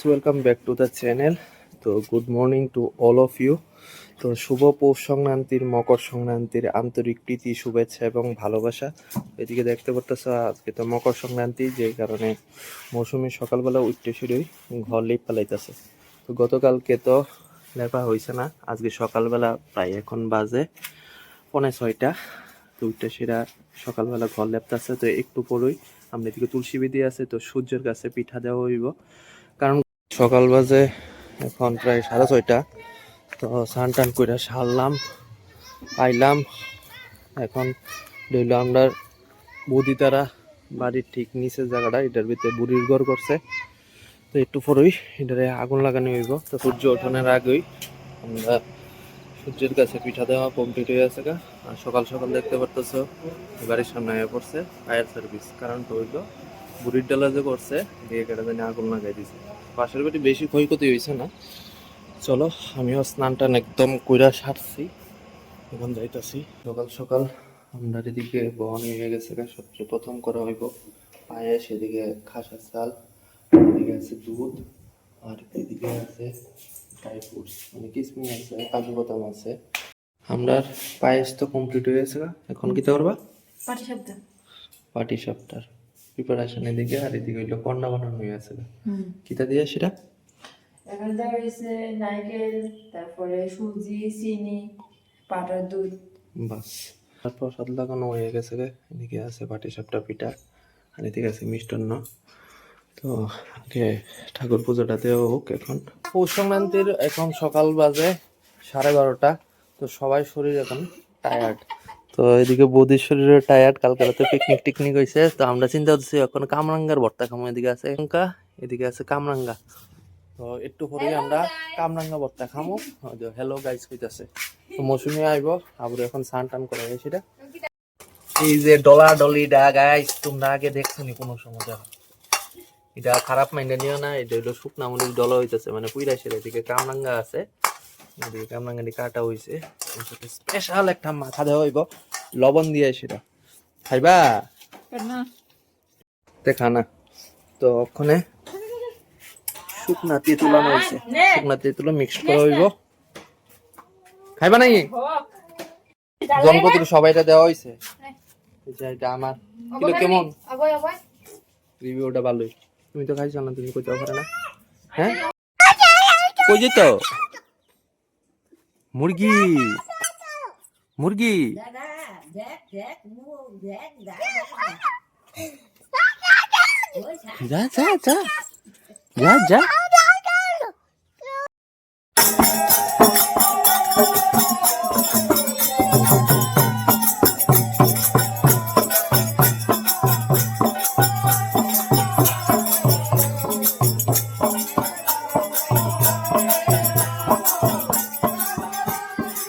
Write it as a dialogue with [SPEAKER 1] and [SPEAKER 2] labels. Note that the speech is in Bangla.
[SPEAKER 1] Welcome back to the channel. তো good morning to all of you. তো শুভ পৌষ সংক্রান্তির, মকর সংক্রান্তির আন্তরিক প্রীতি, শুভেচ্ছা এবং ভালোবাসা। এদিকে দেখতে পারতেছ আজকে তো মকর সংক্রান্তি, যে কারণে মৌসুমি সকালবেলা উঠতে শুরুই ঘর লিপ পালাইতেছে। তো গতকালকে তো লেপা হয়েছে না, আজকে সকালবেলা প্রায় এখন বাজে 5:45। তো উঠতে সেরা সকালবেলা ঘর লেপতেছে। তো একটু পরেই আমরা এদিকে তুলসী বিধি আছে, তো সূর্যের কাছে পিঠা দেওয়া হইব, কারণ সকাল বাজে এখন প্রায় 6:30। তো স্নান টান করে সারলাম, আইলাম। এখন রইল আমরা বৌদি তারা বাড়ির ঠিক নিচের জায়গাটা, এটার ভিতরে বুড়ির ঘর করছে। তো একটু পরেই এটারে আগুন লাগানো হইব। তো সূর্য ওঠানোর আগেই আমরা সূর্যের কাছে পিঠা দেওয়া কমপ্লিট হয়ে গেছে গা। আর সকাল সকাল দেখতে পারতেছো বাড়ির সামনে আয়া পড়ছে ফায়ার সার্ভিস। কারণ তো হইলো বুড়ির ডালা যে করছে দিয়ে কেটে জানি আগুন লাগাই দিছে। পাশের বাড়ি বেশি ক্ষয়ক্ষতি হয়েছে না। চলো, আমিও স্নান টান একদম কইরা সারছি, এখন যাইতাছি। সকাল সকাল আমরা এদিকে বহন হয়ে গেছে গা। সবচেয়ে প্রথম করা হইব পায়েস, এদিকে খাসা চাল, এদিকে আছে দুধ, আর এদিকে আছে ড্রাই ফ্রুটস, মানে কিশমিশ আছে, কাজু বাদাম আছে। আমরা পায়েস তো কমপ্লিট হয়ে গেছে গা। এখন কি করবা? পাটি সাপটার প্রিপারেশন এদিকে, আর এদিকে হইলো কন্যা বানানো হয়ে আছে গা। কিতা দিয়ে সেটা?
[SPEAKER 2] এখানে দেওয়া হয়েছে নারকেল, তারপরে সুজি, চিনি, পাটার দুধ।
[SPEAKER 1] বাস, তারপর প্রসাদ লাগানো হয়ে গেছে গে। এদিকে আছে পাটি সাপটা পিঠা, আর এদিকে আছে মিষ্টান্ন। তো আগে ঠাকুর পুজোটা দেওয়া হোক। এখন পৌষ সংক্রান্তির এখন সকাল বাজে 12:30। তো সবাই শরীর এখন টায়ার্ড। তো এদিকে বৌদির শরীরে টায়ার্ড, কালকে রাতে পিকনিক টিকনিক হয়েছে। তো আমরা চিন্তা করছি এখন কামরাঙ্গার ভর্তা খামো। এদিকে আছে লঙ্কা, এদিকে আছে কামরাঙ্গা। তো একটু পরেই আমরা কামরাঙ্গা ভর্তা খামো। হ্যালো গাইস কইতাছে। তো মৌসুমি আইব, আবার এখন স্নান টান করে সেটা। এই যে ডলা ডলিটা গাইস, তোমরা আগে দেখছো নি কোনো সময়? দেখো, এটা খারাপ মাইন্ডে নিও না, এটা হইলো শুকনা মরিচ ডলা হইতেছে, মানে পুইরা সেরা। এদিকে কামরাঙ্গা আছে, এদিকে কামরাঙ্গা দিয়ে কাটা হইছে। স্পেশাল একটা মাথা দেওয়া হইব লবণ দিয়ে, সেটা খাইবা দেখা না। তো ওখানে শুকনা তেঁতুল আনা হয়েছে, শুকনা তেঁতুল মিক্স করা হইব। খাইবা নাই? গণপতির সবাইটা দেওয়া হয়েছে। এটা আমার কিলো কেমন রিভিউটা ভালোই। তুমি তো খাইছো না, তুমি কইতে পারো না? হ্যাঁ, কই যেত মুরগি? মুরগি যা যা যা যা যা।